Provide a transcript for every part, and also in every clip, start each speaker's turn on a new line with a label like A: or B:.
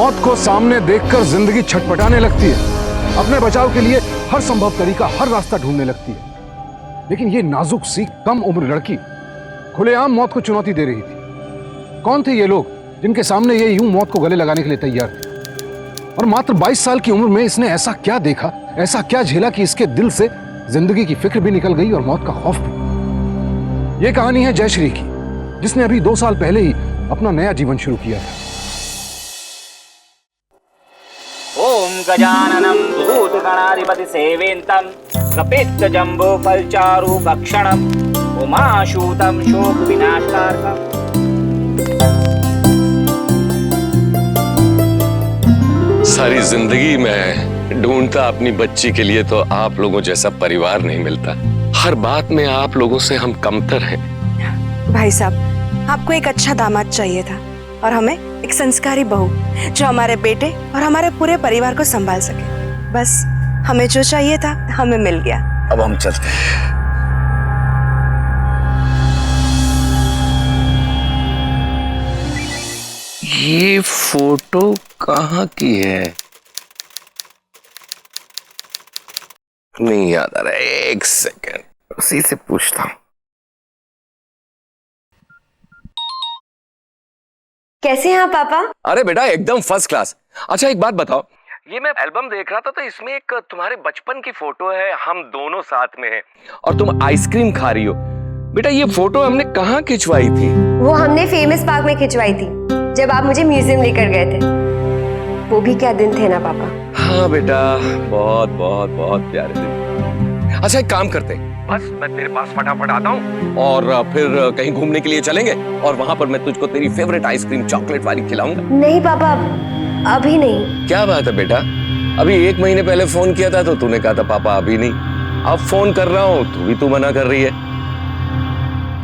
A: मौत को सामने देखकर जिंदगी छटपटाने लगती है, अपने बचाव के लिए हर संभव तरीका, हर रास्ता ढूंढने लगती है। लेकिन ये नाजुक सी कम उम्र लड़की खुलेआम मौत को चुनौती दे रही थी। कौन थे ये लोग जिनके सामने ये यूं मौत को गले लगाने के लिए तैयार थे? और मात्र 22 साल की उम्र में इसने ऐसा क्या देखा, ऐसा क्या झेला कि इसके दिल से जिंदगी की फिक्र भी निकल गई और मौत का खौफ भी। ये कहानी है जयश्री की, जिसने अभी 2 साल पहले ही अपना नया जीवन शुरू किया था।
B: ओम गजाननम भूतगणाधिपति सेवेंतम कपित्त जंबो फलचारु भक्षणम उमाशूतम शोक विनाशकारकम।
C: सारी जिंदगी मैं ढूंढता अपनी बच्ची के लिए तो आप लोगों जैसा परिवार नहीं मिलता। हर बात में आप लोगों से हम कमतर हैं।
D: भाई साहब, आपको एक अच्छा दामाद चाहिए था और हमें एक संस्कारी बहू जो हमारे बेटे और हमारे पूरे परिवार को संभाल सके। बस हमें जो चाहिए था हमें मिल गया।
B: अब हम चलते हैं।
C: ये फोटो कहाँ की है? नहीं याद आ रहा है, एक सेकेंड उसी से पूछता हूँ।
D: कैसे हैं आप पापा?
C: अरे बेटा एकदम फर्स्ट क्लास। अच्छा एक बात बताओ, ये मैं एल्बम देख रहा था तो इसमें एक तुम्हारे बचपन की फोटो है, हम दोनों साथ में हैं और तुम आइसक्रीम खा रही हो। बेटा ये फोटो हमने कहाँ खिंचवाई थी?
E: वो हमने फेमस पार्क में खिंचवाई थी जब आप मुझे म्यूजियम लेकर गए थे। वो भी क्या दिन थे ना पापा।
C: हाँ बेटा, बहुत बहुत बहुत प्यारे दिन। अच्छा एक काम करते हैं, बस मैं तेरे पास फटाफट आता हूँ और फिर कहीं घूमने के लिए चलेंगे और वहां पर मैं तुझको तेरी फेवरेट आइसक्रीम चॉकलेट वाली खिलाऊंगा।
E: नहीं पापा, अभी नहीं।
C: क्या बात है बेटा, अभी 1 महीने पहले फोन किया था तो तूने कहा था पापा अभी नहीं। अब फोन कर रहा हूँ तो भी तू मना कर रही है।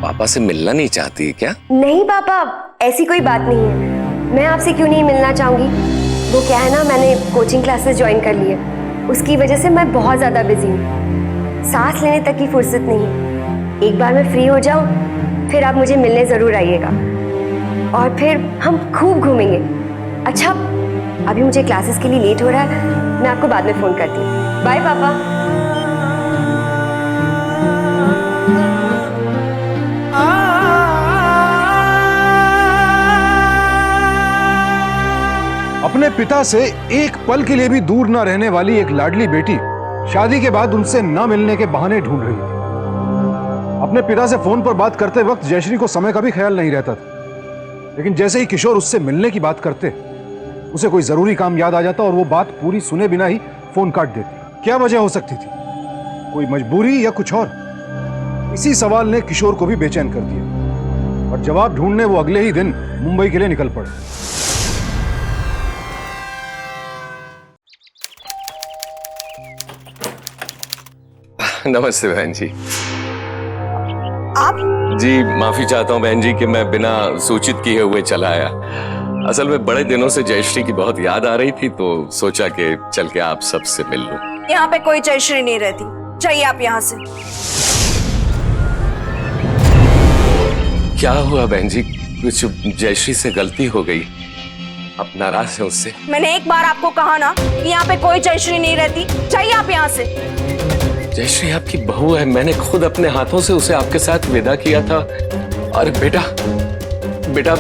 C: पापा से मिलना नहीं चाहती है क्या?
E: नहीं पापा, ऐसी कोई बात नहीं है। मैं आपसे क्यों नहीं मिलना चाहूंगी। वो क्या है ना, मैंने कोचिंग क्लासेस ज्वाइन कर ली है, उसकी वजह से मैं बहुत ज्यादा बिजी हूँ, सांस लेने तक की फुर्सत नहीं है। एक बार मैं फ्री हो जाऊँ फिर आप मुझे मिलने जरूर आइएगा और फिर हम खूब घूमेंगे। अच्छा अभी मुझे क्लासेस के लिए लेट हो रहा है, मैं आपको बाद में फोन करती हूँ। बाय पापा।
A: अपने पिता से एक पल के लिए भी दूर न रहने वाली एक लाडली बेटी शादी के बाद उनसे न मिलने के बहाने ढूंढ रही थी। अपने पिता से फोन पर बात करते वक्त जयश्री को समय का भी ख्याल नहीं रहता था, लेकिन जैसे ही किशोर उससे मिलने की बात करते, उसे कोई जरूरी काम याद आ जाता और वो बात पूरी सुने बिना ही फोन काट देती। क्या वजह हो सकती थी? कोई मजबूरी या कुछ और? इसी सवाल ने किशोर को भी बेचैन कर दिया और जवाब ढूंढने वो अगले ही दिन मुंबई के लिए निकल पड़े।
C: नमस्ते बहन जी।
D: आप?
C: जी माफी चाहता हूँ बहन जी कि मैं बिना सूचित किए हुए चला आया। असल में बड़े दिनों से जयश्री की बहुत याद आ रही थी तो सोचा कि चल के आप सबसे मिल लूं।
D: यहाँ पे कोई जयश्री नहीं रहती, चाहिए आप यहाँ से।
C: क्या हुआ बहन जी, कुछ जयश्री से गलती हो गई? आप नाराज हैं उससे?
D: मैंने एक बार आपको कहा ना कि यहाँ पे कोई जयश्री नहीं रहती, चाहिए आप यहाँ से।
C: जयश्री आपकी बहू है, मैंने खुद अपने हाथों से उसे आपके साथ विदा किया था। अरे बेटा बेटा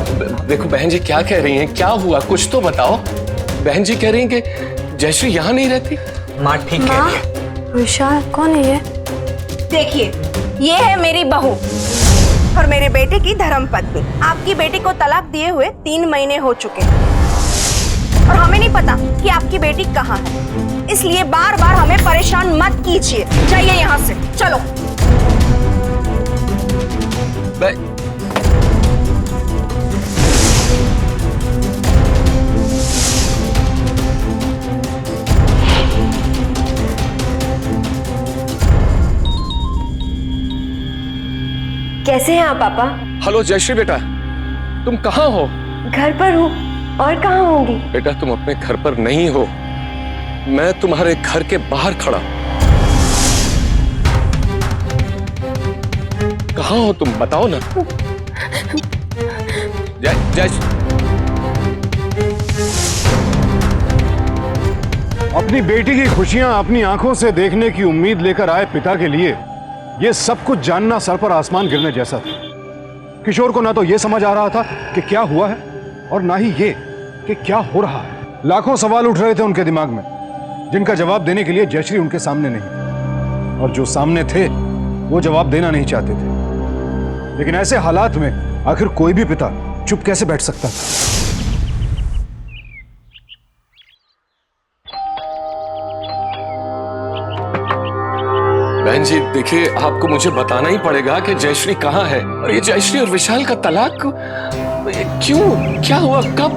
C: देखो बहन जी क्या कह रही हैं, क्या हुआ कुछ तो बताओ। बहन जी कह रही हैं कि जयश्री यहाँ नहीं रहती।
B: माँ ठीक कह रही है।
E: विशाल कौन है ये?
D: देखिए ये है मेरी बहू और मेरे बेटे की धर्मपत्नी। आपकी बेटी को तलाक दिए हुए 3 महीने हो चुके हैं और हमें नहीं पता कि आपकी बेटी कहाँ है, इसलिए बार बार हमें परेशान मत कीजिए। जाइए यहाँ से, चलो।
E: कैसे हैं आप पापा?
C: हेलो जयश्री बेटा, तुम कहाँ हो?
E: घर पर हूँ, और कहाँ होंगी?
C: बेटा तुम अपने घर पर नहीं हो, मैं तुम्हारे घर के बाहर खड़ा। कहाँ हो तुम बताओ ना। जय जय
A: अपनी बेटी की खुशियां अपनी आंखों से देखने की उम्मीद लेकर आए पिता के लिए यह सब कुछ जानना सर पर आसमान गिरने जैसा था। किशोर को ना तो यह समझ आ रहा था कि क्या हुआ है और ना ही ये कि क्या हो रहा है। लाखों सवाल उठ रहे थे उनके दिमाग में, जिनका जवाब देने के लिए जयश्री उनके सामने नहीं थी, और जो सामने थे वो जवाब देना नहीं चाहते थे। लेकिन ऐसे हालात में आखिर कोई भी पिता चुप कैसे बैठ सकता था?
C: बहन जी देखिए, आपको मुझे बताना ही पड़ेगा कि जयश्री कहाँ है, और ये जयश्री और विशाल का तलाक ये क्यों, क्या हुआ, कब?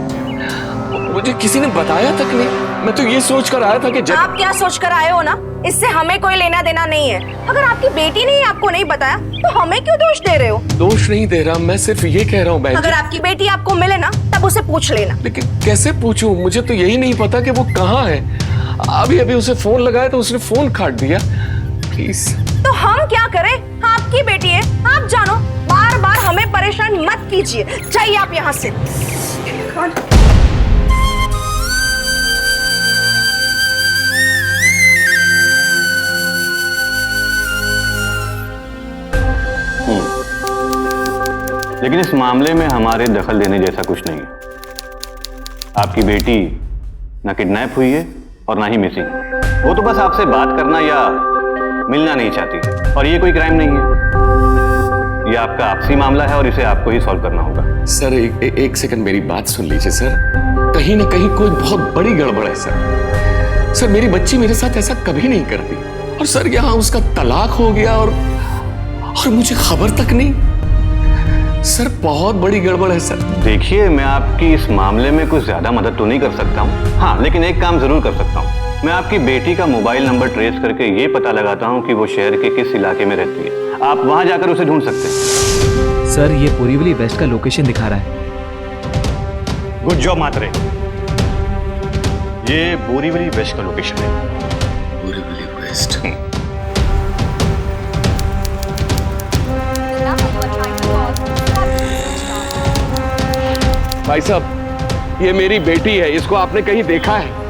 C: मुझे किसी ने बताया तक नहीं। मैं तो ये सोच कर आया था कि
D: आप क्या सोच कर आए हो ना, इससे हमें कोई लेना देना नहीं है। अगर आपकी बेटी ने आपको नहीं बताया तो हमें क्यों दोष दे रहे हो?
C: दोष नहीं दे रहा, मैं सिर्फ ये कह रहा हूँ बहन
D: अगर
C: जी।
D: आपकी बेटी आपको मिले ना तब उसे पूछ लेना।
C: लेकिन कैसे पूछूं, मुझे तो यही नहीं पता कि वो कहाँ है। अभी अभी उसे फोन लगाया तो उसने फोन काट दिया। प्लीज।
D: तो हम क्या करें? आपकी बेटी है, आप जानो। बार बार हमें परेशान मत कीजिए, जाइए आप यहाँ से।
F: लेकिन इस मामले में हमारे दखल देने जैसा कुछ नहीं है। आपकी बेटी ना किडनैप हुई है और ना ही मिसिंग। वो तो बस आपसे बात करना या मिलना नहीं चाहती, और ये कोई क्राइम नहीं है। ये आपका आपसी मामला है और इसे आपको ही सॉल्व करना होगा।
C: सर एक सेकंड मेरी बात सुन लीजिए सर। कहीं ना कहीं कोई बहुत बड़ी गड़बड़ है सर। सर मेरी बच्ची मेरे साथ ऐसा कभी नहीं करती, और सर यहाँ उसका तलाक हो गया और मुझे खबर तक नहीं। सर बहुत बड़ी गड़बड़ है सर।
F: देखिए, मैं आपकी इस मामले में कुछ ज्यादा मदद तो नहीं कर सकता हूँ। हाँ, लेकिन एक काम जरूर कर सकता हूँ। मैं आपकी बेटी का मोबाइल नंबर ट्रेस करके ये पता लगाता हूँ कि वो शहर के किस इलाके में रहती है। आप वहां जाकर उसे ढूंढ सकते हैं।
G: सर ये बोरीवली वेस्ट का लोकेशन दिखा रहा है।
F: गुड जॉब मात्रे। ये बोरीवली वेस्ट का लोकेशन है।
C: बोरीवली वेस्ट। भाई साहब, ये मेरी बेटी है, इसको आपने कहीं देखा है?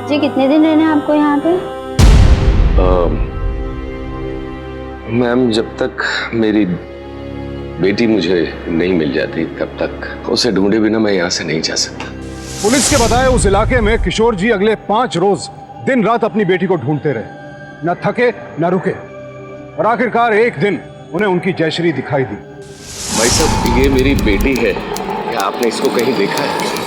H: जी कितने दिन रहना है आपको यहाँ पे?
C: मैम जब तक मेरी बेटी मुझे नहीं मिल जाती तब तक उसे ढूंढे बिना मैं यहाँ से नहीं जा सकता।
A: पुलिस के बताए उस इलाके में किशोर जी अगले 5 रोज दिन रात अपनी बेटी को ढूंढते रहे, न थके न रुके, और आखिरकार एक दिन उन्हें उनकी जयश्री दिखाई दी।
C: भाई साहब ये मेरी बेटी है, क्या आपने इसको कहीं देखा है?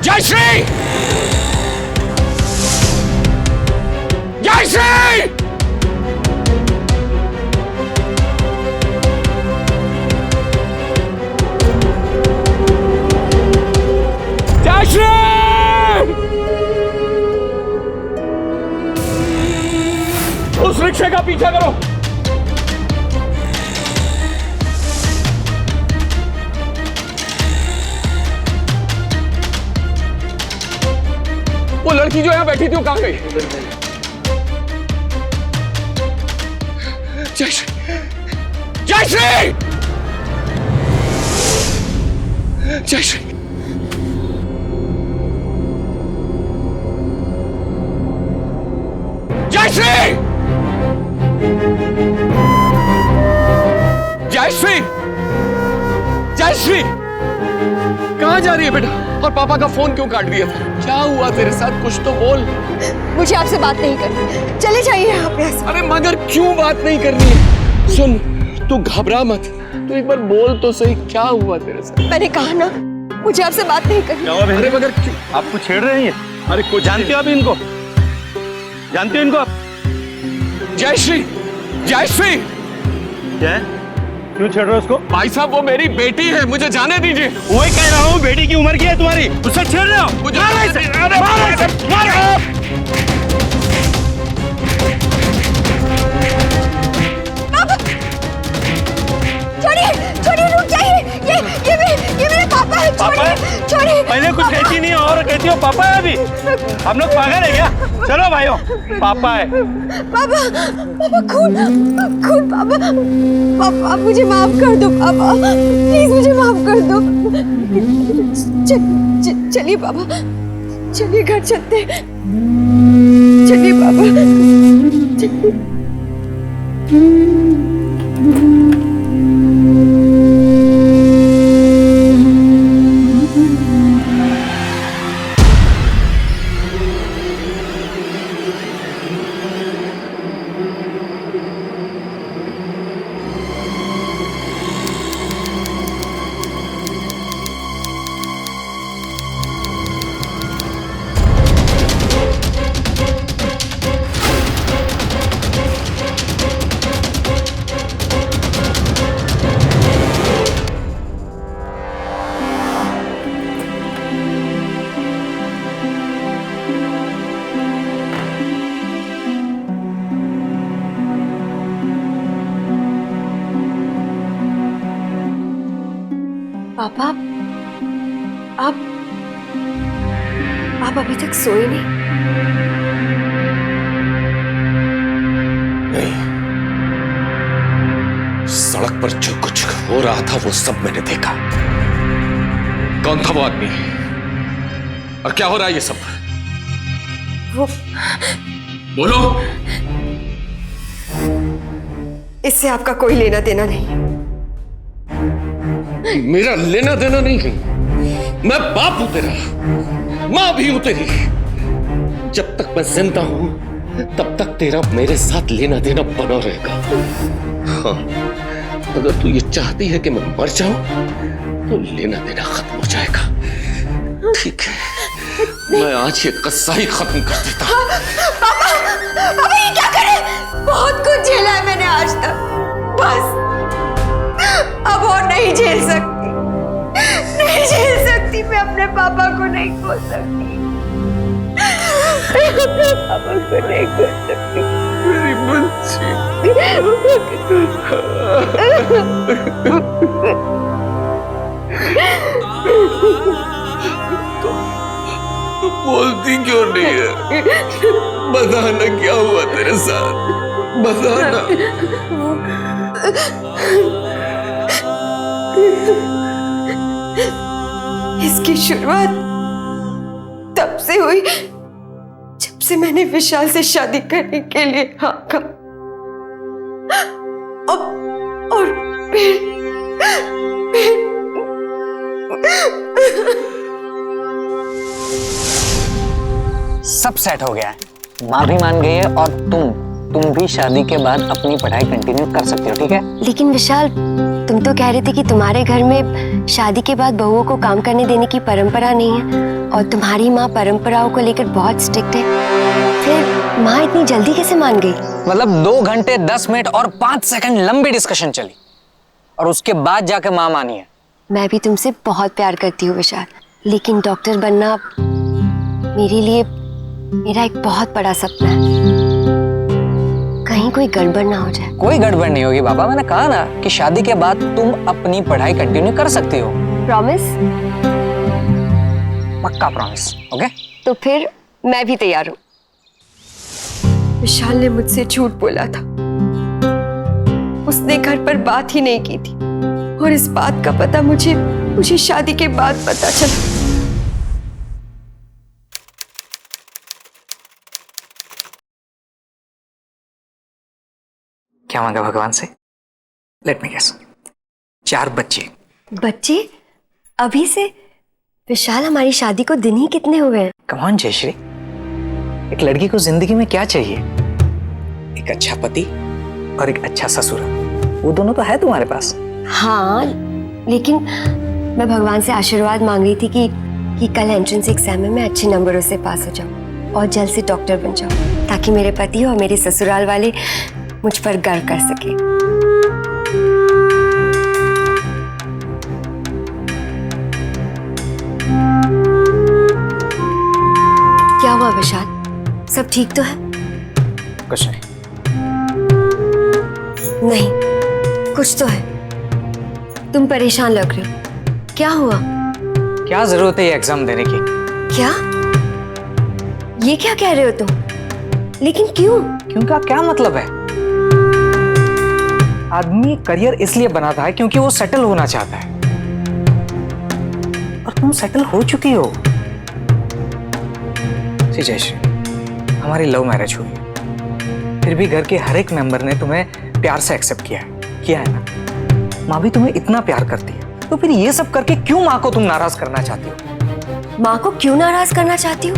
C: जयश्री! जयश्री! जयश्री! उस रिक्शे का पीछा करो। वो लड़की जो यहाँ बैठी थी वो कहाँ गई? जयश्री! जयश्री! जयश्री! जयश्री! जयश्री! जयश्री! कहाँ जा रही है बेटा? और पापा का फोन क्यों काट दिया था? क्या हुआ तेरे साथ, कुछ तो बोल।
D: मुझे आपसे बात नहीं करनी, चले जाइए आप यहाँ से।
C: अरे मगर क्यों बात नहीं करनी है? सुन, तू घबरा मत, तू एक बार बोल तो सही, क्या हुआ तेरे साथ?
D: मैंने कहा ना, मुझे आपसे बात नहीं करनी।
C: अरे मगर क्यों?
F: आपको छेड़ रहे हैं?
C: अरे कुछ
F: जानते हो आप इनको? जानते हो इनको आप?
C: जयश्री! जयश्री!
F: क्या है?
I: क्यों छेड़ रहे हो उसको?
C: भाई साहब वो मेरी बेटी है, मुझे जाने दीजिए।
I: वही कह रहा हूँ, बेटी की उम्र की है तुम्हारी, उससे छेड़ रहे हो?
C: मुझे
D: छोड़िए छोड़िए, रुक जाइए। ये मेरे पापा है। छोड़िए छोड़िए।
I: पहले कुछ कहती नहीं और कहती हो पापा है। अभी हम लोग पागल है क्या? चलो भाइयों, पापा है।
D: पापा पापा, खून खून। पापा पापा, मुझे माफ कर दो पापा, प्लीज मुझे माफ कर दो। चलिए पापा, चलिए घर चलते हैं। चलिए पापा, चलिए। पापा, आप अभी तक सोए नहीं?
C: नहीं, सड़क पर जो कुछ हो रहा था वो सब मैंने देखा। कौन था वो आदमी और क्या हो रहा है ये सब?
D: वो
C: बोलो।
D: इससे आपका कोई लेना देना नहीं।
C: मेरा लेना देना नहीं है। मैं बाप हूं तेरा, मां भी हूं तेरी। जब तक मैं जिंदा हूं तब तक तेरा मेरे साथ लेना देना बना रहेगा। हाँ, अगर तू ये चाहती है कि मैं मर जाऊं तो लेना देना खत्म हो जाएगा। ठीक है, मैं आज ये कस्सा ही खत्म कर देता हूं।
D: पापा ये क्या करे? बहुत कुछ झेला है मैंने आज तक, बस अब और नहीं झेल सकती। नहीं झेल सकती, मैं अपने पापा को नहीं खो सकती। अपने पापा को नहीं खो सकती।
C: मेरी बच्ची। तू बोलती क्यों नहीं है? बताना क्या हुआ तेरे साथ, बताना।
D: इसकी शुरुआत तब से हुई जब से मैंने विशाल से शादी करने के लिए हाँ कहा। और फिर
B: सब सेट हो गया है, माँ भी मान गई है और तुम भी शादी के बाद अपनी पढ़ाई कंटिन्यू कर सकते हो, ठीक है?
E: लेकिन विशाल, तुम तो कह रहे थे कि तुम्हारे घर में शादी के बाद बहुओं को काम करने देने की परंपरा नहीं है और तुम्हारी माँ परंपराओं को लेकर बहुत स्ट्रिक्ट है। फिर माँ इतनी जल्दी कैसे मान गई?
B: मतलब 2 घंटे 10 मिनट और 5 सेकंड लंबी डिस्कशन चली और उसके बाद जाके माँ मानी है।
E: मैं भी तुमसे बहुत प्यार करती हूँ विशाल, लेकिन डॉक्टर बनना मेरे लिए मेरा एक बहुत बड़ा सपना है। कहीं कोई गड़बड़ ना हो जाए।
B: कोई गड़बड़ नहीं होगी बाबा, मैंने कहा ना कि शादी के बाद तुम अपनी पढ़ाई कंटिन्यू कर सकती हो।
E: प्रॉमिस?
B: पक्का प्रॉमिस, ओके?
E: तो फिर मैं भी तैयार हूँ।
D: विशाल ने मुझसे झूठ बोला था। उसने घर पर बात ही नहीं की थी और इस बात का पता मुझे शादी के बाद पता चला।
B: क्या मांगा भगवान से? लेट मी गेस, 4 बच्चे।
E: बच्चे? अभी से? विशाल, हमारी शादी को दिन ही कितने हुए हैं?
B: कम ऑन जयश्री, एक लड़की को जिंदगी में क्या चाहिए? एक अच्छा पति और एक अच्छा ससुर। वो दोनों तो है तुम्हारे पास।
E: हाँ, लेकिन मैं भगवान से आशीर्वाद मांग रही थी कि कल एंट्रेंस एग्जाम में मैं अच्छे नंबरों से पास हो जाऊं और जल्द से डॉक्टर बन जाऊं, ताकि मेरे पति और मेरे ससुराल वाले मुझ पर गर्व कर सके। हुआ विशाल? सब ठीक तो है?
B: कुछ नहीं।
E: नहीं, कुछ तो है। तुम परेशान लग रहे हो। क्या हुआ?
B: क्या जरूरत है ये एग्जाम देने की?
E: क्या? ये क्या कह रहे हो तुम? लेकिन क्यों?
B: क्यों का क्या मतलब है? आदमी करियर इसलिए बनाता है क्योंकि वो सेटल होना चाहता है, और तुम सेटल हो चुकी हो। जयश्री, हमारी लव मैरिज हुई, फिर भी घर के हर एक मेंबर ने तुम्हें प्यार से एक्सेप्ट किया है ना? माँ भी तुम्हें इतना प्यार करती है, तो फिर ये सब करके क्यों माँ को तुम नाराज करना चाहती हो?
E: माँ को क्यों नाराज करना चाहती हो?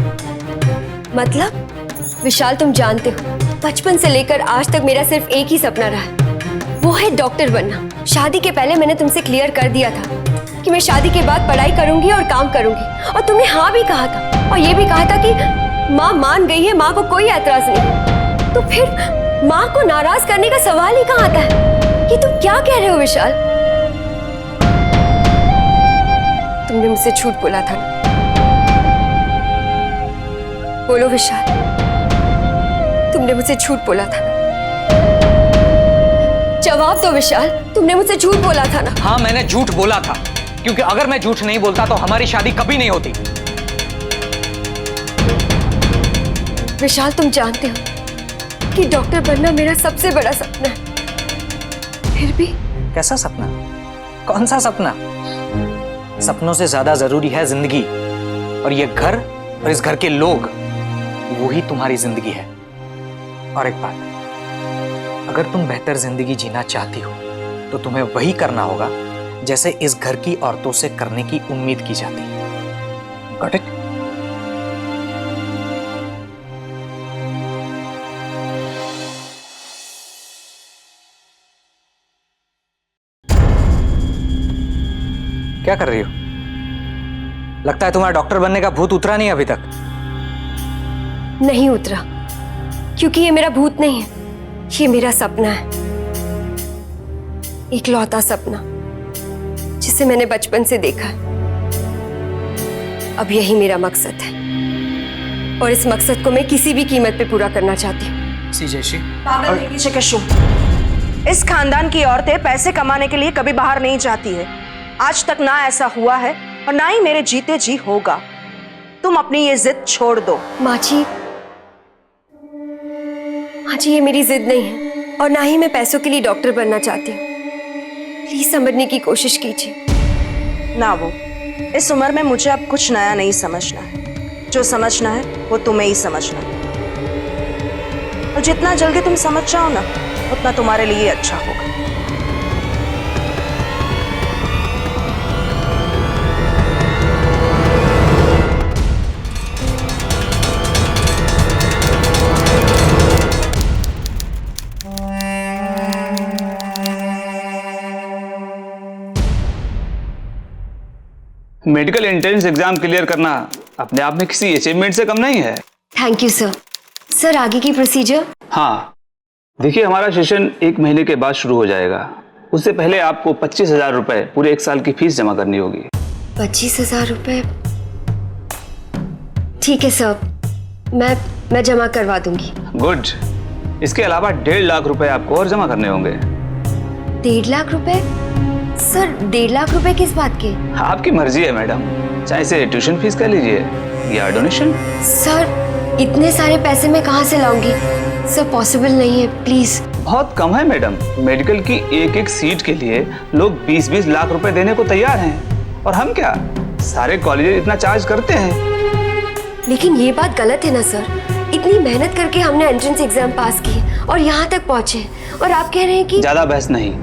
E: मतलब विशाल, तुम जानते हो बचपन से लेकर आज तक मेरा सिर्फ एक ही सपना रहा है, वो है डॉक्टर बनना। शादी के पहले मैंने तुमसे क्लियर कर दिया था कि मैं शादी के बाद पढ़ाई करूंगी और काम करूंगी, और तुमने हाँ भी कहा था, और ये भी कहा था कि माँ मान गई है, माँ को कोई एतराज नहीं। तो फिर माँ को नाराज करने का सवाल ही कहाँ आता है? ये तुम क्या कह रहे हो विशाल? तुमने मुझसे झूठ बोला था ना? बोलो विशाल, तुमने मुझसे झूठ बोला था ना? जवाब दो विशाल, तुमने मुझसे झूठ बोला था ना?
B: हाँ, मैंने झूठ बोला था, क्योंकि अगर मैं झूठ नहीं बोलता तो हमारी शादी कभी नहीं होती।
E: विशाल, तुम जानते हो कि डॉक्टर बनना मेरा सबसे बड़ा सपना है, फिर भी।
B: कैसा सपना? कौन सा सपना? सपनों से ज्यादा जरूरी है जिंदगी, और ये घर और इस घर के लोग, वो ही तुम्हारी जिंदगी है। और एक बात, अगर तुम बेहतर जिंदगी जीना चाहती हो तो तुम्हें वही करना होगा जैसे इस घर की औरतों से करने की उम्मीद की जाती है। Got it? क्या कर रही हो? लगता है तुम्हारा डॉक्टर बनने का भूत उतरा नहीं अभी तक।
E: नहीं उतरा, क्योंकि ये मेरा भूत नहीं है, ये मेरा सपना है, इकलौता सपना जिसे मैंने बचपन से देखा है। अब यही मेरा मकसद है, और इस मकसद को मैं किसी भी कीमत पे पूरा करना चाहती हूँ।
B: जयश्री,
D: इस खानदान की औरतें पैसे कमाने के लिए कभी बाहर नहीं जाती है। आज तक ना ऐसा हुआ है, और ना ही मेरे जीते जी होगा। तुम अपनी ये जिद छोड़ दो।
E: माँ जी, ये मेरी जिद नहीं है, और ना ही मैं पैसों के लिए डॉक्टर बनना चाहती हूँ। प्लीज समझने की कोशिश कीजिए।
D: ना वो, इस उम्र में मुझे अब कुछ नया नहीं समझना है। जो समझना है वो तुम्हें ही समझना है, और जितना जल्दी तुम समझ जाओ ना, उतना तुम्हारे लिए अच्छा होगा।
I: मेडिकल एंट्रेंस एग्जाम क्लियर करना अपने आप में किसी अचीवमेंट से कम नहीं है।
E: Thank you sir. सर, आगे की प्रोसीजर?
I: हाँ, देखिए, हमारा सेशन 1 महीने के बाद शुरू हो जाएगा। उससे पहले आपको 25,000 रुपए पूरे 1 साल की फीस जमा करनी होगी।
E: 25,000 रुपए? ठीक है सर, मैं जमा करवा दूंगी।
I: गुड। इसके अलावा 1.5 लाख रुपए आपको और जमा करने होंगे।
E: 1.5 लाख रुपए? सर, 1.5 लाख रुपए किस बात के?
I: आपकी मर्जी है मैडम, चाहे इसे ट्यूशन फीस कह लीजिए या डोनेशन।
E: सर, इतने सारे पैसे मैं कहाँ से लाऊंगी? सर, पॉसिबल नहीं है, प्लीज।
I: बहुत कम है मैडम। मेडिकल की एक एक सीट के लिए लोग 20-20 लाख रुपए देने को तैयार हैं, और हम क्या, सारे कॉलेज इतना चार्ज करते हैं।
E: लेकिन ये बात गलत है ना सर। इतनी मेहनत करके हमने एंट्रेंस एग्जाम पास की और यहाँ तक पहुंचे, और आप कह रहे हैं कि।
I: ज्यादा बहस नहीं,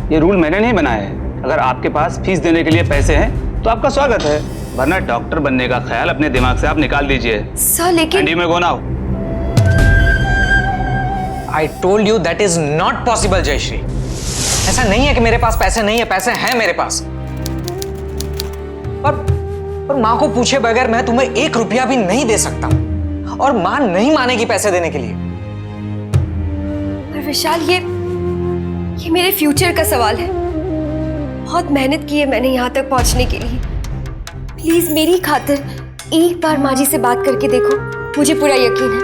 I: ये रूल मैंने नहीं बनाया है। अगर आपके पास फीस देने के लिए पैसे हैं तो आपका स्वागत है, वरना डॉक्टर बनने का ख्याल अपने दिमाग से आप निकाल दीजिए।
E: सर, लेकिन।
I: And you may go now.
B: I told you that is not possible, Jayashree. ऐसा नहीं है कि मेरे पास पैसे नहीं है, पैसे हैं मेरे पास। और माँ को पूछे बगैर मैं तुम्हें 1 रुपया भी नहीं दे सकता हूं, और माँ नहीं मानेगी पैसे देने के लिए।
E: पर विशाल, ये मेरे फ्यूचर का सवाल है। बहुत मेहनत की है मैंने यहाँ तक पहुँचने के लिए। प्लीज मेरी खातिर एक बार माँ जी से बात करके देखो। मुझे पूरा यकीन है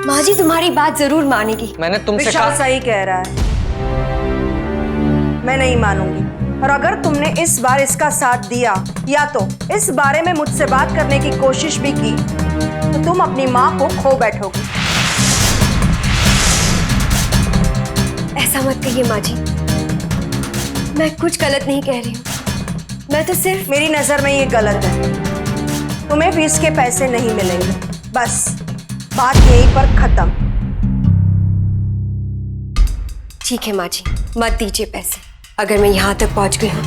E: माँ जी तुम्हारी बात जरूर मानेगी।
B: मैंने तुमसे
D: विशाल
B: कहा।
D: सही कह रहा है, मैं नहीं मानूंगी। और अगर तुमने इस बार इसका साथ दिया या तो इस बारे में मुझसे बात करने की कोशिश भी की तो तुम अपनी माँ को खो बैठोगी।
E: ऐसा मत कहिए माँ जी, मैं कुछ गलत नहीं कह रही हूँ। मैं तो सिर्फ
D: मेरी नजर में ये गलत है। तुम्हें फीस के पैसे नहीं मिलेंगे, बस बात यहीं पर खत्म।
E: ठीक है माँ जी, मत दीजिए पैसे। अगर मैं यहाँ तक पहुँच गई हूँ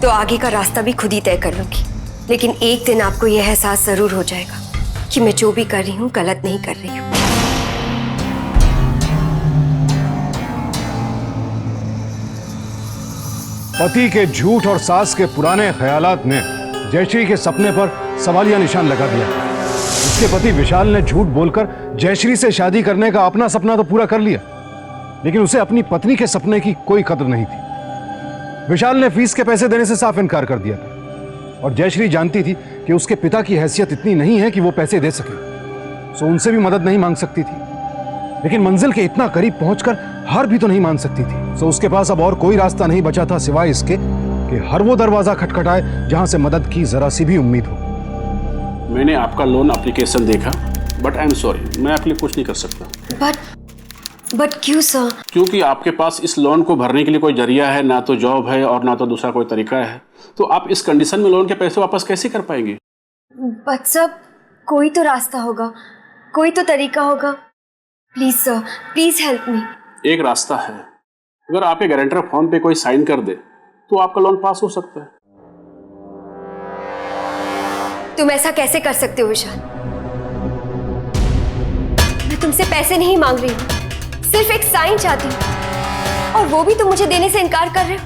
E: तो आगे का रास्ता भी खुद ही तय कर लूंगी। लेकिन एक दिन आपको यह एहसास जरूर हो जाएगा कि मैं जो भी कर रही हूँ गलत नहीं कर रही हूँ।
A: पति के झूठ और सास के पुराने ख्यालात ने जयश्री के सपने पर सवालिया निशान लगा दिया। उसके पति विशाल ने झूठ बोलकर जयश्री से शादी करने का अपना सपना तो पूरा कर लिया, लेकिन उसे अपनी पत्नी के सपने की कोई कदर नहीं थी। विशाल ने फीस के पैसे देने से साफ इनकार कर दिया था और जयश्री जानती थी कि उसके पिता की हैसियत इतनी नहीं है कि वो पैसे दे सके, सो उनसे भी मदद नहीं मांग सकती थी। लेकिन मंजिल के इतना करीब पहुंचकर हार भी तो नहीं मान सकती थी। सो उसके पास अब और कोई रास्ता नहीं बचा था सिवाय इसके कि हर वो दरवाजा खटखटाए जहां से मदद की जरा सी भी उम्मीद हो।
J: मैंने आपका लोन एप्लीकेशन देखा, बट आई एम सॉरी, मैं आपके लिए कुछ नहीं कर सकता।
E: बट क्यों सर?
J: क्योंकि आपके पास इस लोन को भरने के लिए कोई जरिया है, ना तो जॉब है और ना तो दूसरा कोई तरीका है। तो आप इस कंडीशन में लोन के पैसे वापस कैसे कर पाएंगे?
E: बट सर, कोई तो रास्ता होगा, कोई तो तरीका होगा। Please sir, please help me.
J: एक रास्ता है, अगर आपके गारंटर फॉर्म पे कोई साइन कर दे तो आपका लोन पास हो सकता है।
E: तुम ऐसा कैसे कर सकते हो विशाल? मैं तुमसे पैसे नहीं मांग रही हूँ, सिर्फ एक साइन चाहती हूँ और वो भी तुम मुझे देने से इनकार कर रहे हो।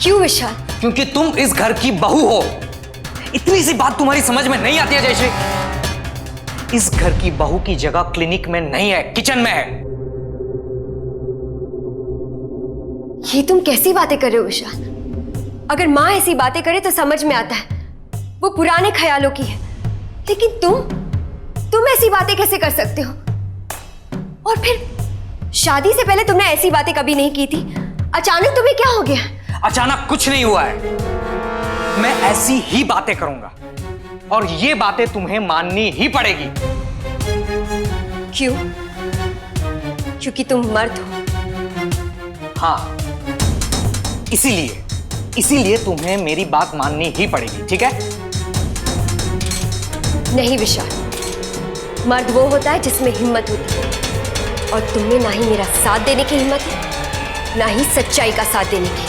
E: क्यों विशाल?
B: क्योंकि तुम इस घर की बहू हो। इतनी सी बात तुम्हारी समझ में नहीं आती है जयश्री? इस घर की बहू की जगह क्लिनिक में नहीं है, किचन में है।
E: ये तुम कैसी बातें कर रहे हो विशाल? अगर माँ ऐसी बातें करे तो समझ में आता है, वो पुराने ख्यालों की है। लेकिन तुम ऐसी बातें कैसे कर सकते हो? और फिर शादी से पहले तुमने ऐसी बातें कभी नहीं की थी, अचानक तुम्हें क्या हो गया?
B: अचानक कुछ नहीं हुआ है, मैं ऐसी ही बातें करूंगा और ये बातें तुम्हें माननी ही पड़ेगी।
E: क्यों? क्योंकि तुम मर्द हो।
B: हाँ, इसीलिए तुम्हें मेरी बात माननी ही पड़ेगी, ठीक है?
E: नहीं विशाल, मर्द वो होता है जिसमें हिम्मत होती है और तुमने ना ही मेरा साथ देने की हिम्मत है, ना ही सच्चाई का साथ देने की।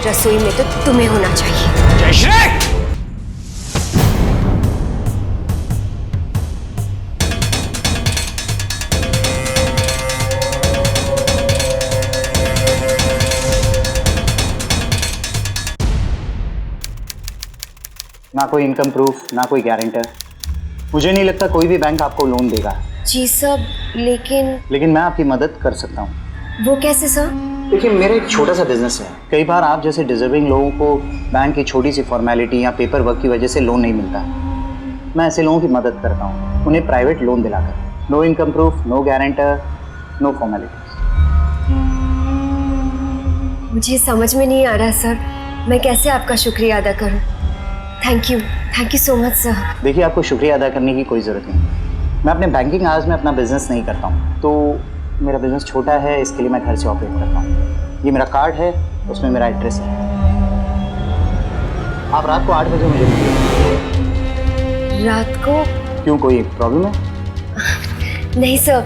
E: रसोई में तो तुम्हें होना चाहिए।
B: जयश्री!
K: ना कोई इनकम प्रूफ, ना कोई गारंटर। मुझे नहीं लगता कोई भी बैंक आपको लोन देगा।
E: जी सब, लेकिन
K: मैं आपकी मदद कर सकता हूँ।
E: वो कैसे सर?
K: देखिए, मेरा एक छोटा सा बिजनेस है। कई बार आप जैसे डिजर्विंग लोगों को बैंक की छोटी सी फॉर्मेलिटी या पेपर वर्क की वजह से लोन नहीं मिलता। मैं ऐसे लोगों की मदद करता हूँ, उन्हें प्राइवेट लोन दिलाकर। No income proof, no guarantor, no formalities.
E: मुझे समझ में नहीं आ रहा सर, मैं कैसे आपका शुक्रिया अदा करूँ। Thank you so much sir.
K: देखिए, आपको शुक्रिया अदा करने की कोई ज़रूरत नहीं। मैं अपने बैंकिंग आवर्स में अपना बिजनेस नहीं करता हूँ, तो मेरा बिजनेस छोटा है, इसके लिए मैं घर से ऑपरेट करता हूँ। ये मेरा कार्ड है, उसमें मेरा एड्रेस है। आप रात को 8 बजे मुझे मिलिए।
E: रात को?
K: क्यों, कोई प्रॉब्लम है?
E: नहीं सर,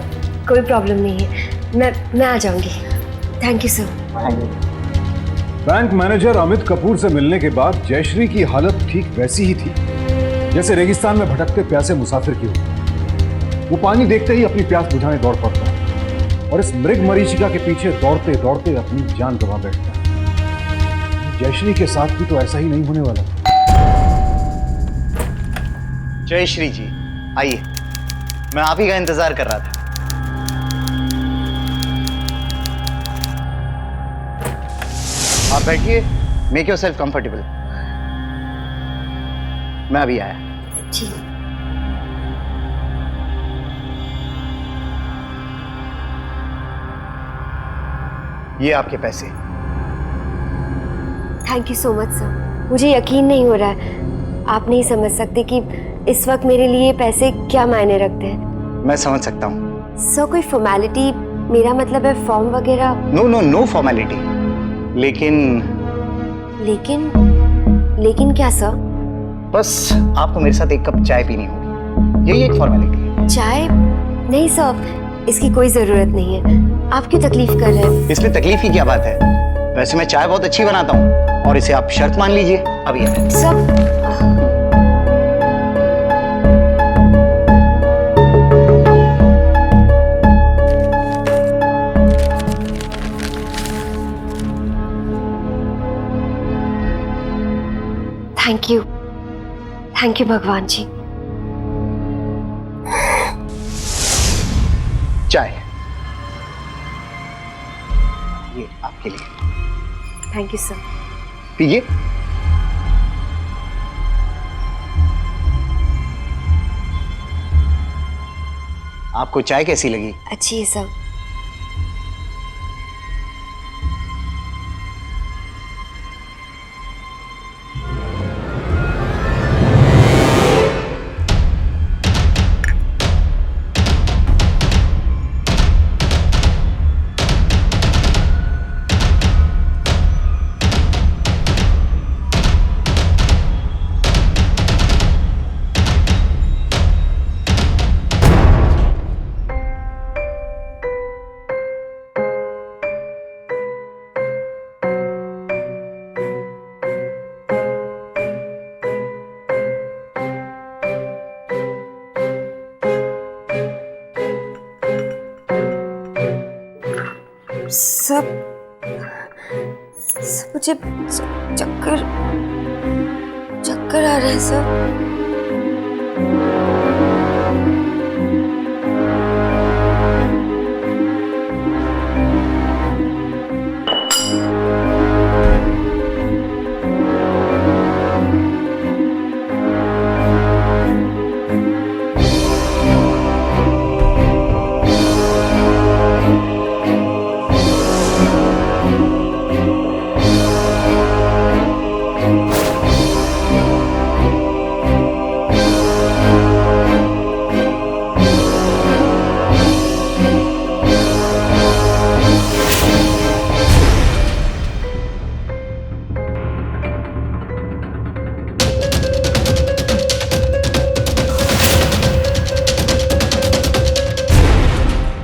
E: कोई प्रॉब्लम नहीं है, मैं आ जाऊंगी। Thank you sir.
K: Thank you.
A: Bank manager Amit Kapoor से मिलने के बाद जयश्री की हालत ठीक वैसी ही थी जैसे रेगिस्तान में भटकते प्यासे मुसाफिर की होती। वो पानी देखते ही अपनी प्यास बुझाने दौड़ पड़ता है और इस मृग मरीचिका के पीछे दौड़ते दौड़ते अपनी जान गंवा बैठता है। जयश्री के साथ भी तो ऐसा ही नहीं होने वाला।
K: जयश्री जी, आइए, मैं आप ही का इंतजार कर रहा था। आप बैठिए, मेक योरसेल्फ कंफर्टेबल। मैं अभी आया।
E: जी।
K: ये आपके पैसे।
E: Thank you so much sir. मुझे यकीन नहीं हो रहा है, आप नहीं समझ सकते कि इस वक्त मेरे लिए पैसे क्या मायने रखते हैं।
K: मैं समझ सकता हूँ।
E: सर कोई फॉर्मेलिटी, मेरा मतलब है फॉर्म वगैरह।
K: No no no formality.
E: लेकिन क्या सर?
K: बस आपको मेरे साथ एक कप चाय पीनी होगी, यही एक फॉर्मेलिटी है।
E: चाय? नहीं सर, इसकी कोई जरूरत नहीं है। आप क्यों तकलीफ कर रहे हैं?
K: इसमें तकलीफ की क्या बात है? वैसे मैं चाय बहुत अच्छी बनाता हूँ और इसे आप शर्त मान लीजिए। अभी है
E: सब थैंक यू भगवान जी।
K: चाय ये आपके लिए।
E: Thank you sir.
K: पीजिए। आपको चाय कैसी लगी?
E: अच्छी है सर। सब मुझे चक्कर आ रहे हैं सब।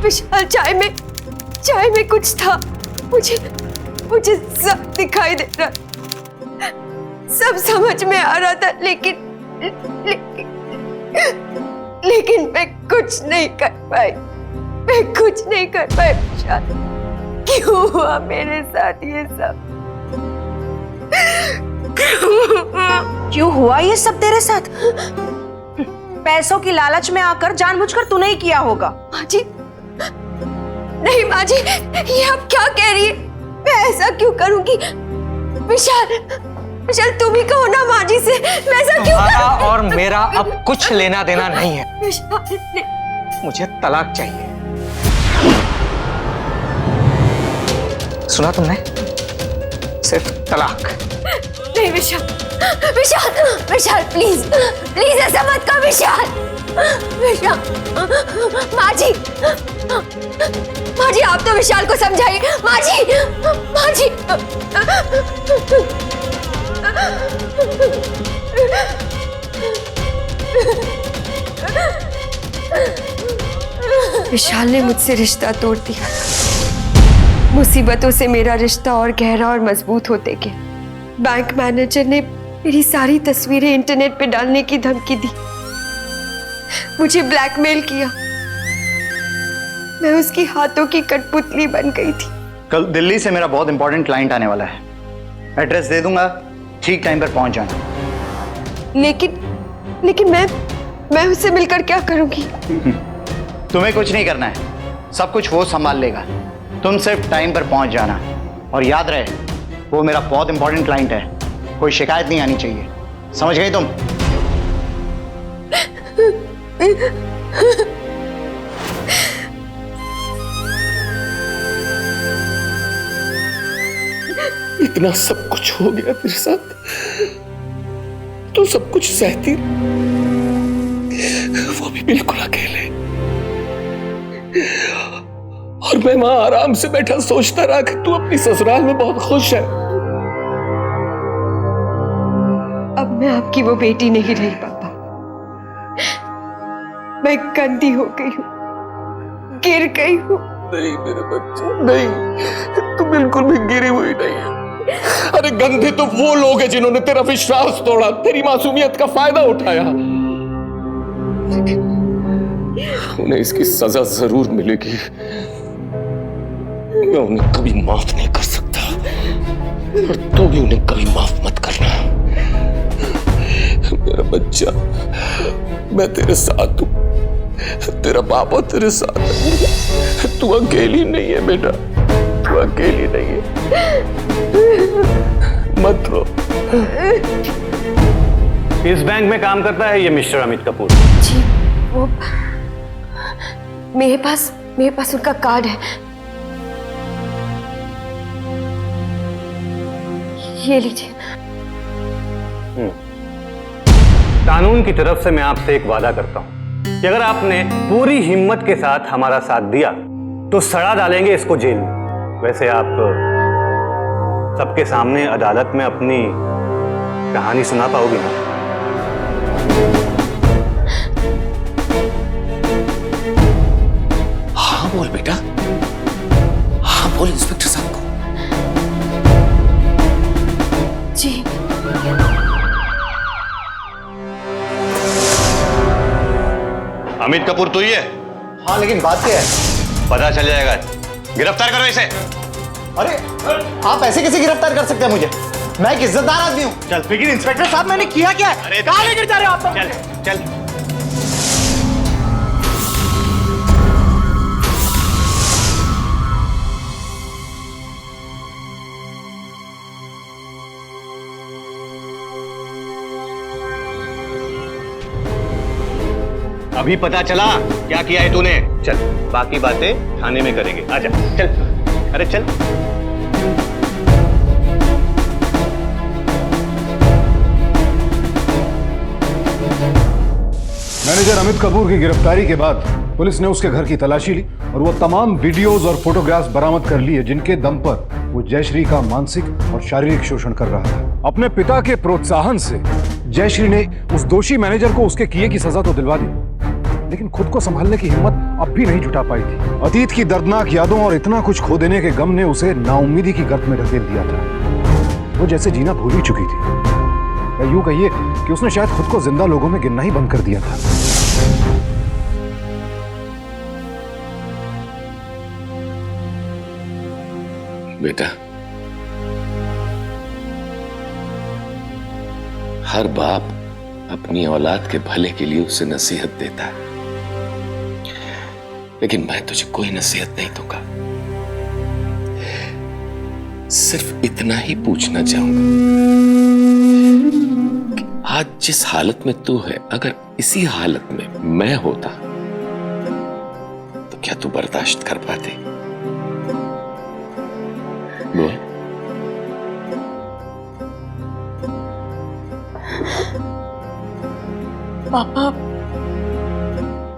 L: विशाल, चाय में कुछ था। मुझे सब दिखाई दे रहा, सब समझ में आ रहा था, लेकिन मैं कुछ नहीं कर पाई। विशाल, क्यों हुआ मेरे साथ ये सब?
D: क्यों हुआ ये सब तेरे साथ? पैसों की लालच में आकर जानबूझकर तूने ही किया होगा।
L: माँ जी, नहीं माँ जी, ये आप क्या कह रही है? मैं ऐसा क्यों करूंगी? विशाल तुम ही कहो ना माँ जी से, मैं ऐसा क्यों करूंगी?
B: और मेरा अब कुछ लेना देना नहीं है।
L: विशाल,
B: मुझे तलाक चाहिए। सुना तुमने? सिर्फ तलाक।
L: नहीं विशाल प्लीज ऐसा मत कर विशाल। माँ जी आप तो विशाल को समझाइए। माँ जी विशाल ने मुझसे रिश्ता तोड़ दिया। मुसीबतों से मेरा रिश्ता और गहरा और मजबूत होते गया। बैंक मैनेजर ने मेरी सारी तस्वीरें इंटरनेट पे डालने की धमकी दी, मुझे ब्लैकमेल किया। मैं उसकी हाथों की कठपुतली बन गई थी।
K: कल दिल्ली से मेरा बहुत इंपॉर्टेंट क्लाइंट आने वाला है, एड्रेस दे दूंगा, ठीक टाइम पर पहुंच जाना।
L: लेकिन मैं उससे मिलकर क्या करूंगी?
K: तुम्हें कुछ नहीं करना है, सब कुछ वो संभाल लेगा। तुम सिर्फ टाइम पर पहुंच जाना, और याद रहे वो मेरा बहुत इंपॉर्टेंट क्लाइंट है, कोई शिकायत नहीं आनी चाहिए। समझ गई तुम?
C: इतना सब कुछ हो गया तेरे साथ, तो सब कुछ सहती, वो भी बिल्कुल अकेले। और मैं वहां आराम से बैठा सोचता रहा कि तू अपनी ससुराल में बहुत खुश है।
L: अब मैं आपकी वो बेटी नहीं रही पापा, मैं गंदी हो गई हूँ, गिर गई हूँ।
C: नहीं मेरे बच्चे, नहीं, तू बिल्कुल भी गिरी हुई नहीं है। अरे गंदे तो वो लोग हैं जिन्होंने तेरा विश्वास तोड़ा, तेरी मासूमियत का फायदा उठाया। उन्हें इसकी सजा जरूर मिलेगी। मैं उन्हें कभी माफ नहीं कर सकता, और तू भी उन्हें कभी माफ मत करना। मेरा बच्चा, मैं तेरे साथ हूं, तेरा पापा तेरे साथ है। तू अकेली नहीं है बेटा, तू अकेली नहीं है। मत रो।
F: इस बैंक में काम करता है ये मिस्टर अमित कपूर?
L: जी, वो मेरे पास उनका कार्ड है, ये लीजिए।
F: कानून की तरफ से मैं आपसे एक वादा करता हूं कि अगर आपने पूरी हिम्मत के साथ हमारा साथ दिया तो सड़ा डालेंगे इसको जेल में। वैसे आप सबके सामने अदालत में अपनी कहानी सुना पाओगे ना?
C: हाँ बोल बेटा, हाँ बोल इंस्पेक्टर साहब को।
L: जी।
F: अमित कपूर तू ही है?
K: हाँ, लेकिन बात क्या है?
F: पता चल जाएगा, गिरफ्तार करो इसे।
K: अरे आप ऐसे कैसे गिरफ्तार कर सकते हैं मुझे? मैं एक इज्जतदार आदमी हूँ। चल, लेकिन इंस्पेक्टर साहब मैंने किया क्या है? कहाँ लेकर जा रहे हो आप?
F: चल चल। अभी पता चला क्या किया है तूने? चल, बाकी बातें थाने में करेंगे। आजा, चल। अरे चल।
A: मैनेजर अमित कपूर की गिरफ्तारी के बाद पुलिस ने उसके घर की तलाशी ली और वो तमाम वीडियोस और फोटोग्राफ्स बरामद कर लिए जिनके दम पर वो जयश्री का मानसिक और शारीरिक शोषण कर रहा था। अपने पिता के प्रोत्साहन से जयश्री ने उस दोषी मैनेजर को उसके किए की सजा तो दिलवा दी, लेकिन खुद को संभालने की हिम्मत अब भी नहीं जुटा पाई थी। अतीत की दर्दनाक यादों और इतना कुछ खो देने के गम ने उसे नाउम्मीदी की गर्त में ढकेल दिया था। वो जैसे जीना भूल ही चुकी थी, या यूं कहिए कि उसने शायद खुद को जिंदा लोगों में गिनना ही बंद कर दिया था।
C: बेटा, हर बाप अपनी औलाद के भले के लिए उसे नसीहत देता है, लेकिन मैं तुझे कोई नसीहत नहीं दूंगा। सिर्फ इतना ही पूछना चाहूंगा कि आज जिस हालत में तू है, अगर इसी हालत में मैं होता तो क्या तू बर्दाश्त कर पाते? बोल।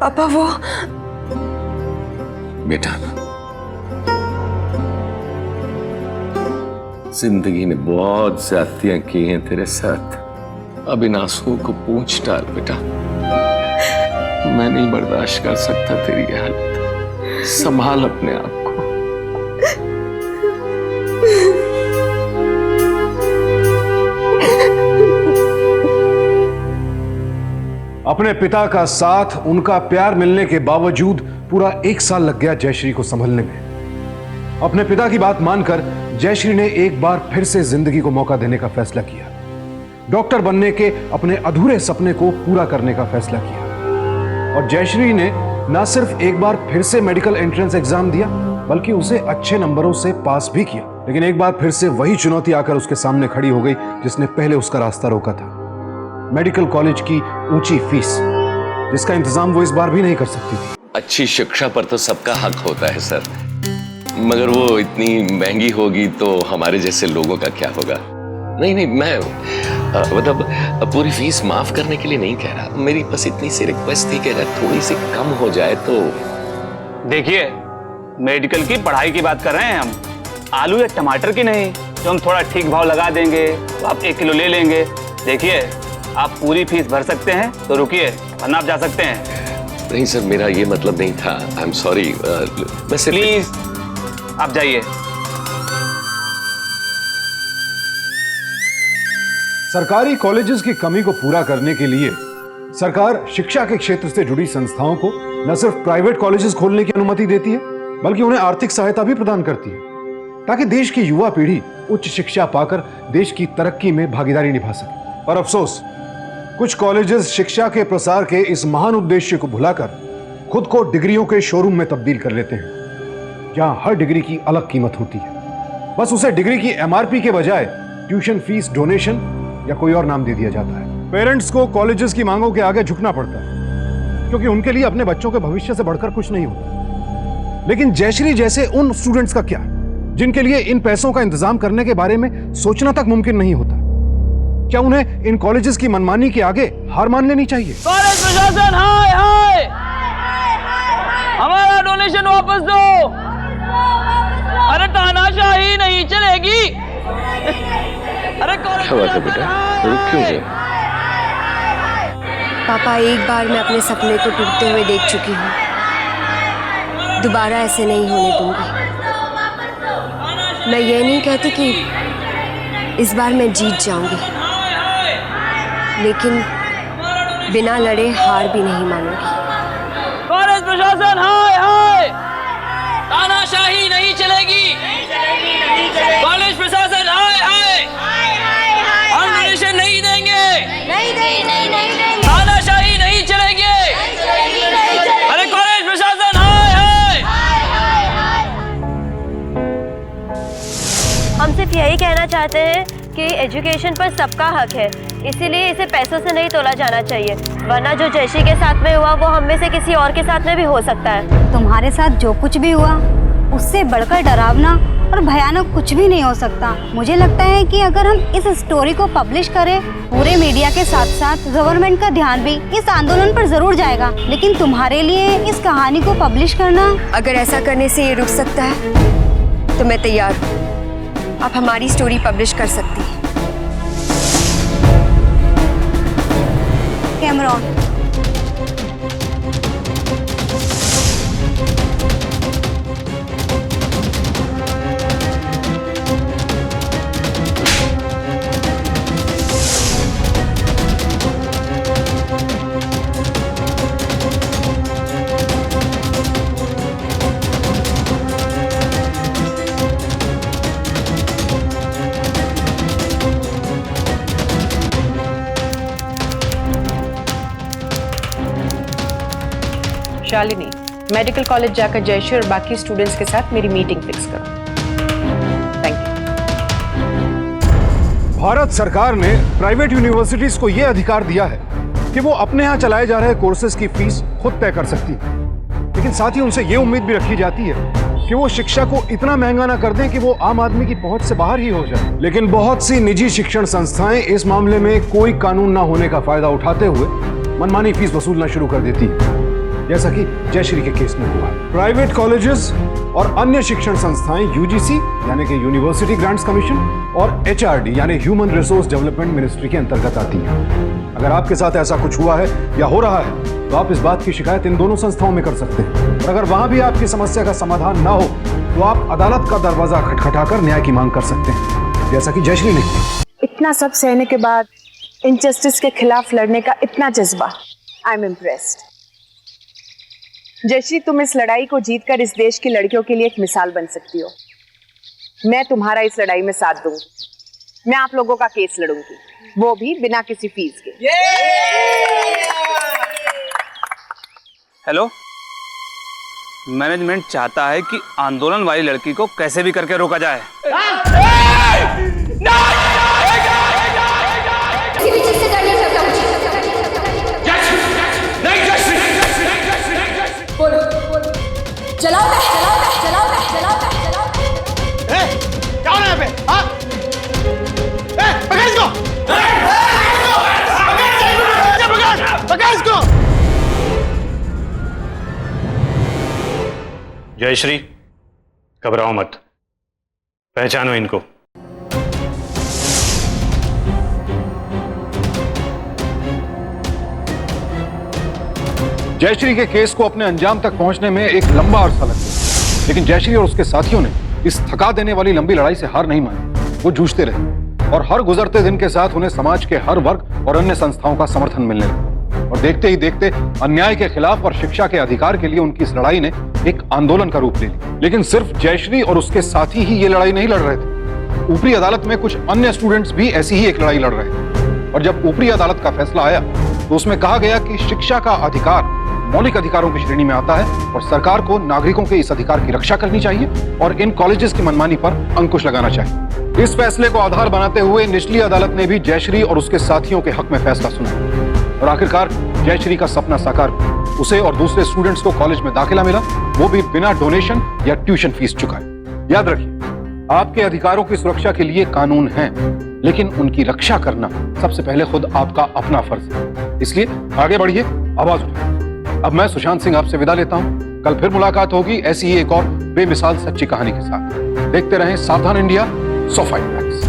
L: पापा वो
C: बेटा, जिंदगी ने बहुत ज्यादतियां की हैं तेरे साथ। अब इन आंसुओं को पोंछ डाल बेटा। मैं नहीं बर्दाश्त कर सकता तेरी ये हालत। संभाल अपने आप को।
A: अपने पिता का साथ, उनका प्यार मिलने के बावजूद पूरा 1 साल लग गया जयश्री को संभलने में। अपने पिता की बात मानकर जयश्री ने एक बार फिर से जिंदगी को मौका देने का फैसला किया। डॉक्टर बनने के अपने अधूरे सपने को पूरा करने का फैसला किया। और जयश्री ने न सिर्फ एक बार फिर से मेडिकल एंट्रेंस एग्जाम दिया, बल्कि उसे अच्छे नंबरों से पास भी किया। लेकिन एक बार फिर से वही चुनौती आकर उसके सामने खड़ी हो गई जिसने पहले उसका रास्ता रोका था। मेडिकल कॉलेज की ऊंची फीस, जिसका इंतजाम वो इस बार भी नहीं कर सकती थी।
C: अच्छी शिक्षा पर तो सबका हक होता है सर, मगर वो इतनी महंगी होगी तो हमारे जैसे लोगों का क्या होगा? नहीं नहीं, मैं मतलब पूरी फीस माफ करने के लिए नहीं कह रहा, मेरी बस इतनी सी रिक्वेस्ट थी कि अगर थोड़ी सी कम हो जाए तो।
I: देखिए, मेडिकल की पढ़ाई की बात कर रहे हैं हम, आलू या टमाटर की नहीं। जो हम थोड़ा ठीक भाव लगा देंगे तो आप 1 किलो ले लेंगे। देखिए, आप पूरी फीस भर सकते हैं तो रुकिए, वरना आप जा सकते हैं।
C: नहीं सर, मेरा ये मतलब नहीं था, आई एम सॉरी।
I: प्लीज आप जाइए।
A: सरकारी कॉलेजेस की कमी को पूरा करने के लिए सरकार शिक्षा के क्षेत्र से जुड़ी संस्थाओं को न सिर्फ प्राइवेट कॉलेजेस खोलने की अनुमति देती है, बल्कि उन्हें आर्थिक सहायता भी प्रदान करती है, ताकि देश की युवा पीढ़ी उच्च शिक्षा पाकर देश की तरक्की में भागीदारी निभा सके। पर अफसोस, कुछ कॉलेजेस शिक्षा के प्रसार के इस महान उद्देश्य को भुलाकर खुद को डिग्रियों के शोरूम में तब्दील कर लेते हैं, जहां हर डिग्री की अलग कीमत होती है। बस उसे डिग्री की MRP के बजाय ट्यूशन फीस, डोनेशन या कोई और नाम दे दिया जाता है। पेरेंट्स को कॉलेजेस की मांगों के आगे झुकना पड़ता है, क्योंकि उनके लिए अपने बच्चों के भविष्य से बढ़कर कुछ नहीं होता। लेकिन जयश्री जैसे उन स्टूडेंट्स का क्या, जिनके लिए इन पैसों का इंतजाम करने के बारे में सोचना तक मुमकिन नहीं होता? क्या उन्हें इन कॉलेजेस की मनमानी के आगे हार मान लेनी चाहिए?
M: कॉलेज प्रशासन, हाय हाय, हमारा डोनेशन वापस दो। अरे तानाशाही नहीं चलेगी। अरे
C: क्या बात है बेटा, रुक क्यों गए?
E: पापा, एक बार मैं अपने सपने को टूटते हुए देख चुकी हूँ, दोबारा ऐसे नहीं होने दूंगी। मैं ये नहीं कहती कि इस बार मैं जीत जाऊंगी, लेकिन बिना लड़े हार भी नहीं मानूंगी।
M: कॉलेज प्रशासन, हाय हाय, तानाशाही नहीं चलेगी। कॉलेज प्रशासन, हाय हाय, हम डोनेशन नहीं देंगे। तानाशाही नहीं चलेगी। अरे कॉलेज प्रशासन, हाय हाय।
N: हम सिर्फ यही कहना चाहते हैं कि एजुकेशन पर सबका हक है, इसीलिए इसे पैसों से नहीं तोला जाना चाहिए, वरना जो जयश्री के साथ में हुआ वो हम में से किसी और के साथ में भी हो सकता है।
H: तुम्हारे साथ जो कुछ भी हुआ उससे बढ़कर डरावना और भयानक कुछ भी नहीं हो सकता। मुझे लगता है कि अगर हम इस स्टोरी को पब्लिश करें, पूरे मीडिया के साथ साथ गवर्नमेंट का ध्यान भी इस आंदोलन पर जरूर जाएगा। लेकिन तुम्हारे लिए इस कहानी को पब्लिश करना,
L: अगर ऐसा करने से ये रुक सकता है तो मैं तैयार हूँ। आप हमारी स्टोरी पब्लिश कर सकती हैं।
H: कैमरॉन,
O: शालिनी, मेडिकल कॉलेज जाकर जयश्री और बाकी स्टूडेंट्स के साथ मेरी मीटिंग फिक्स करो। Thank you.
A: भारत सरकार ने प्राइवेट यूनिवर्सिटीज को यह अधिकार दिया है कि वो अपने यहाँ चलाए जा रहे कोर्सेज की फीस खुद तय कर सकती है, लेकिन साथ ही उनसे ये उम्मीद भी रखी जाती है कि वो शिक्षा को इतना महंगा ना कर दें कि वो आम आदमी की पहुंच से बाहर ही हो जाए। लेकिन बहुत सी निजी शिक्षण संस्थाएं इस मामले में कोई कानून ना होने का फायदा उठाते हुए मनमानी फीस वसूलना शुरू कर देती है, जैसा कि जयश्री के केस में हुआ। प्राइवेट कॉलेजेस और अन्य शिक्षण संस्थाएं यूजीसी यानी कि यूनिवर्सिटी ग्रांट्स कमीशन और एचआरडी यानी ह्यूमन रिसोर्स डेवलपमेंट मिनिस्ट्री के अंतर्गत आती हैं। अगर आपके साथ ऐसा कुछ हुआ है या हो रहा है तो आप इस बात की शिकायत इन दोनों संस्थाओं में कर सकते हैं, और अगर वहां भी आपकी समस्या का समाधान ना हो तो आप अदालत का दरवाजा खटखटाकर न्याय की मांग कर सकते हैं, जैसा कि जयश्री ने किया।
O: इतना सब सहने के बाद इनजस्टिस के खिलाफ लड़ने का इतना जज्बा, आई एम इम्प्रेस्ड। जयश्री, तुम इस लड़ाई को जीतकर इस देश की लड़कियों के लिए एक मिसाल बन सकती हो। मैं तुम्हारा इस लड़ाई में साथ दूंगी। मैं आप लोगों का केस लड़ूंगी, वो भी बिना किसी फीस के।
I: हेलो, मैनेजमेंट चाहता है कि आंदोलन वाली लड़की को कैसे भी करके रोका जाए।
D: चलाओ चलाओ चलाओ चलाओ चलाओ।
F: जयश्री, घबराओ मत, पहचानो इनको।
A: जयश्री के केस को अपने अंजाम तक पहुंचने में एक लंबा अरसा लग गया, लेकिन जयश्री और उसके साथियों ने इस थका देने वाली लंबी लड़ाई से हार नहीं मानी। वो जूझते रहे और हर गुजरते दिन के साथ उन्हें समाज के हर वर्ग और अन्य संस्थाओं का समर्थन मिलने लगा। और देखते ही देखते अन्याय के खिलाफ और शिक्षा के अधिकार के लिए उनकी इस लड़ाई ने एक आंदोलन का रूप ले लिया। लेकिन सिर्फ जयश्री और उसके साथी ही ये लड़ाई नहीं लड़ रहे थे, ऊपरी अदालत में कुछ अन्य स्टूडेंट्स भी ऐसी ही एक लड़ाई लड़ रहे थे। और जब ऊपरी अदालत का फैसला आया तो उसमें कहा गया कि शिक्षा का अधिकार मौलिक अधिकारों की श्रेणी में आता है और सरकार को नागरिकों के इस अधिकार की रक्षा करनी चाहिए और इन कॉलेजेस की मनमानी पर अंकुश लगाना चाहिए। इस फैसले को आधार बनाते हुए निचली अदालत ने भी जयश्री और उसके साथियों के हक में फैसला सुनाया और आखिरकार जयश्री का सपना साकार हुआ। उसे और दूसरे स्टूडेंट्स को कॉलेज में दाखिला मिला, वो भी बिना डोनेशन या ट्यूशन फीस चुकाए। याद रखिए, आपके अधिकारों की सुरक्षा के लिए कानून है, लेकिन उनकी रक्षा करना सबसे पहले खुद आपका अपना फर्ज है। इसलिए आगे बढ़िए, आवाज उठाइए। अब मैं सुशांत सिंह आपसे विदा लेता हूं। कल फिर मुलाकात होगी ऐसी ही एक और बेमिसाल सच्ची कहानी के साथ। देखते रहें सावधान इंडिया, सो फाइट बैक्स।